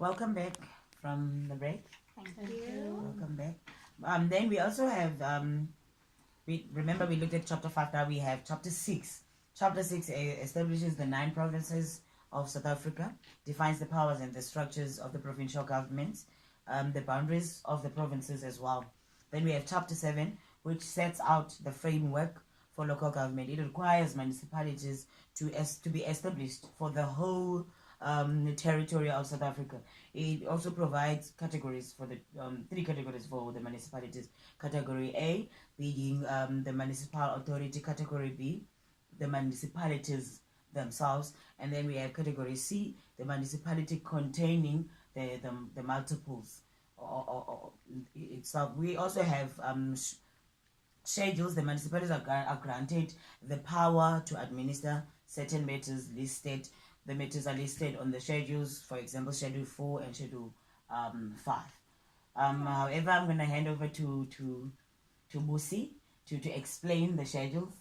Welcome back from the break. Thank you. Welcome back. Then we also have we looked at chapter 5. Now we have chapter 6. Chapter 6 establishes the 9 provinces of South Africa, defines the powers and the structures of the provincial governments, the boundaries of the provinces as well. Then we have chapter 7, which sets out the framework for local government. It requires municipalities to be established for the whole territory of South Africa. It also provides categories for the 3 categories for the municipalities. Category A being the municipal authority, category B the municipalities themselves, and then we have category C, the municipality containing the multiples or itself. We also have schedules. The municipalities are granted the power to administer certain matters listed. The matters are listed on the schedules, for example, Schedule 4 and Schedule 5. However, I'm going to hand over to Busi to explain the schedules.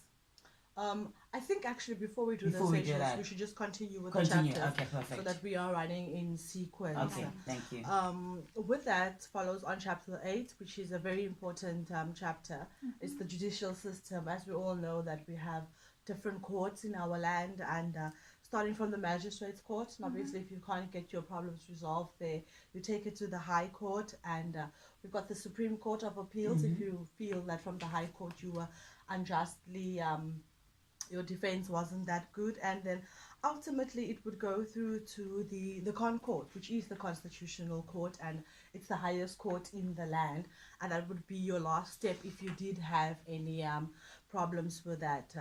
I think actually before we do the schedules, we should just continue with the chapters. Okay, perfect. So that we are running in sequence. Okay, thank you. With that follows on chapter 8, which is a very important chapter. It's the judicial system. As we all know that we have different courts in our land, and starting from the magistrates' court, and obviously if you can't get your problems resolved there, you take it to the High Court, and we've got the Supreme Court of Appeals. If you feel that from the High Court you were unjustly your defense wasn't that good, and then ultimately it would go through to the Con Court, which is the Constitutional Court, and it's the highest court in the land, and that would be your last step if you did have any problems with that.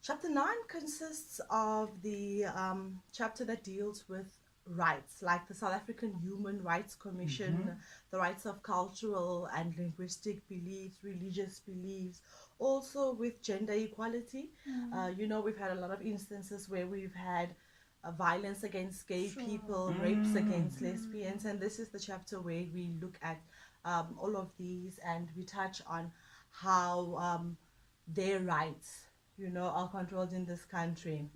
Chapter 9 consists of the chapter that deals with rights, like the South African Human Rights Commission, the rights of cultural and linguistic beliefs, religious beliefs, also with gender equality. You know, we've had a lot of instances where we've had violence against gay people, rapes against lesbians, and this is the chapter where we look at all of these, and we touch on how their rights, you know, are controlled in this country.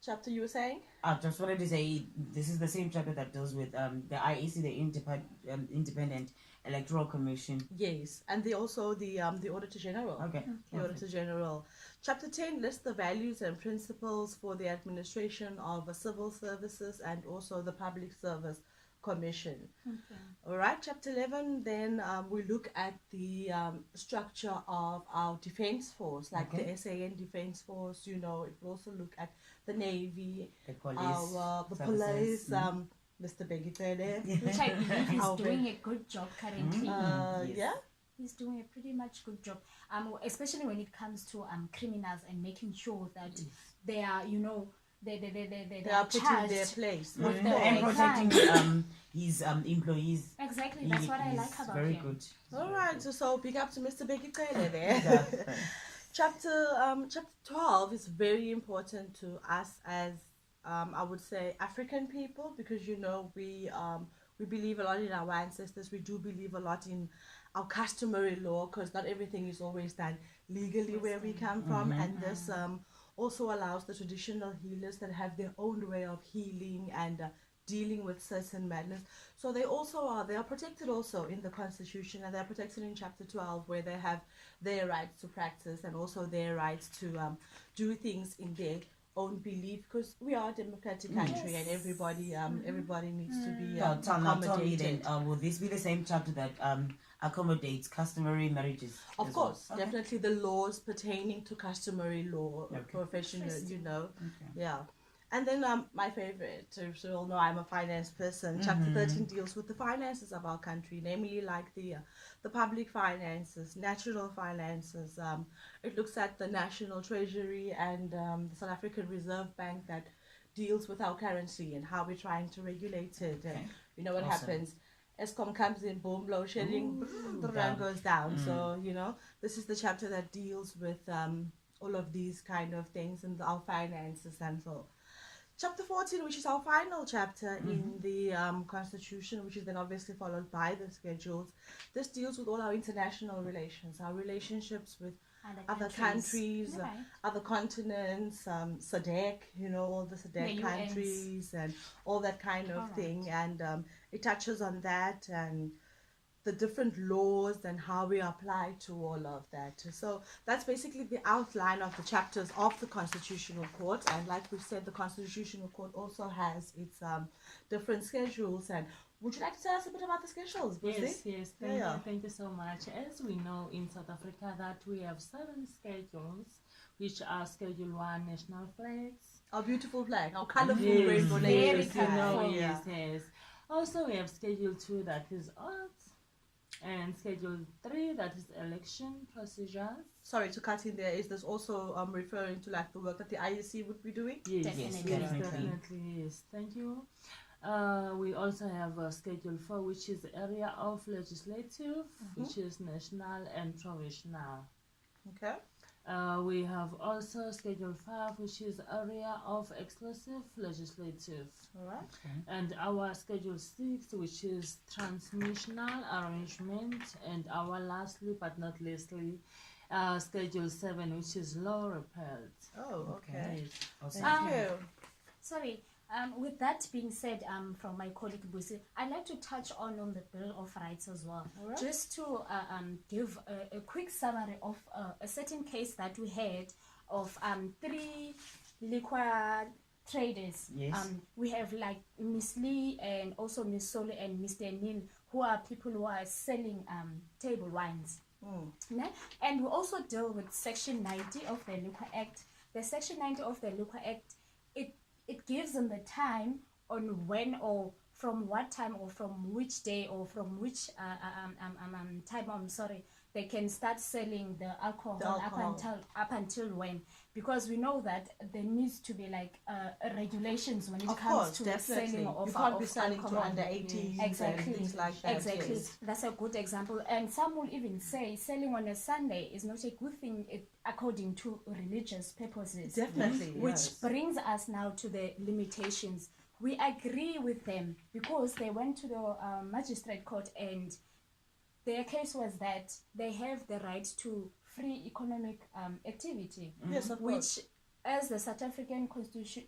Chapter you were saying? I just wanted to say this is the same chapter that deals with the IEC, the Independent Electoral Commission. Yes, and the Auditor General. Okay. The Auditor General. Chapter 10 lists the values and principles for the administration of civil services and also the Public Service Commission. All right, chapter 11, then we look at the structure of our defense force, like the SAN defense force. You know, it will also look at the Navy, the police, the police, Mr. Begitele. Which I believe he's doing a good job currently. Yeah, he's doing a pretty much good job. Especially when it comes to criminals and making sure that they are, you know, they are put in their place and protecting his employees. Exactly, that's what I like about very him. Good. All right, so big up to Mr. Begitele there. Chapter 12 is very important to us as I would say African people, because you know we believe a lot in our ancestors. We do believe a lot in our customary law, because not everything is always done legally where we come from, and this also allows the traditional healers that have their own way of healing and dealing with certain madness. So they are protected also in the Constitution, and they're protected in chapter 12, where they have their rights to practice and also their rights to do things in their own belief, because we are a democratic country and everybody needs to be accommodated. Will this be the same chapter that accommodates customary marriages? Of course, definitely the laws pertaining to customary law, professional, you know, yeah. And then my favorite, so you all know I'm a finance person. Chapter 13 deals with the finances of our country, namely like the public finances, national finances. It looks at the National Treasury and the South African Reserve Bank that deals with our currency and how we're trying to regulate it. And you know what happens? Eskom comes in, boom, load shedding, the rand goes down. So, you know, this is the chapter that deals with all of these kind of things and our finances and so. Chapter 14, which is our final chapter in the Constitution, which is then obviously followed by the schedules. This deals with all our international relations, our relationships with other countries, Right. other continents, SADC, all the SADC The UNs. countries and all that kind of Alright. thing. And it touches on that and the different laws and how we apply to all of that. So that's basically the outline of the chapters of the Constitutional Court. And like we said, the Constitutional Court also has its different schedules. And would you like to tell us a bit about the schedules, Busi? Yes, thank you so much. As we know in South Africa that we have 7 schedules, which are Schedule 1, national flags. Our beautiful flag, our colorful Yes, rainbow Very nations. colourful. yes. Also, we have Schedule 2, that is arts, and Schedule 3, that is election procedures. Sorry to cut in there. Is this also referring to like the work that the IEC would be doing? Yes, Definitely. definitely, yes. Thank you. We also have Schedule 4, which is the area of legislative, which is national and provisional. Okay. We have also Schedule 5, which is area of exclusive legislative. All right. And our Schedule 6, which is transmissional arrangement. And our lastly but not leastly, Schedule 7, which is law repealed. Oh, okay. Yes. Awesome. Thank you. Sorry. With that being said, from my colleague Busi, I'd like to touch on the Bill of Rights as well. Alright. Just to give a quick summary of a certain case that we had of 3 liquor traders. Yes. We have like Miss Lee and also Miss Soli and Mr. Neil, who are people who are selling table wines. Ne? And we also deal with Section 90 of the Liquor Act. The Section 90 of the Liquor Act, it gives them the time on when or from what time or from which day or from which time they can start selling the alcohol, up until when, because we know that there needs to be like regulations when it Of comes course, to definitely. selling of You can't be of selling alcohol. to under 18s Exactly. and things like that. Exactly. Yes. That's a good example. And some will even say selling on a Sunday is not a good thing according to religious purposes. Definitely. Which yes. brings us now to the limitations. We agree with them because they went to the magistrate court and their case was that they have the right to free economic activity, Yes, of course. which, as the South African Constitution,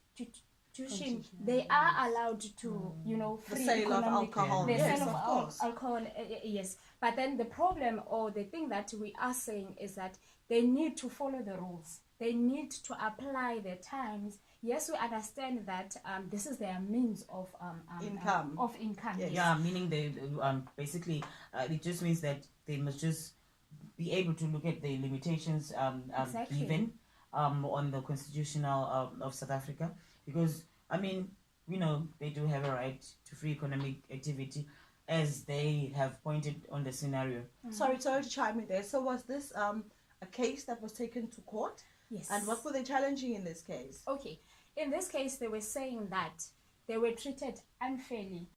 they are allowed to, The free sale of economic alcohol. the Yes, sale of of course. alcohol, yes. But then the problem or the thing that we are saying is that they need to follow the rules. They need to apply the times. Yes, we understand that this is their means of Income. Yes. Yeah, meaning they basically it just means that they must just be able to look at the limitations Exactly. given on the constitutional of South Africa, because I mean, they do have a right to free economic activity, as they have pointed on the scenario. Sorry to chime in there. So was this a case that was taken to court? Yes. And what were they challenging in this case? Okay. In this case, they were saying that they were treated unfairly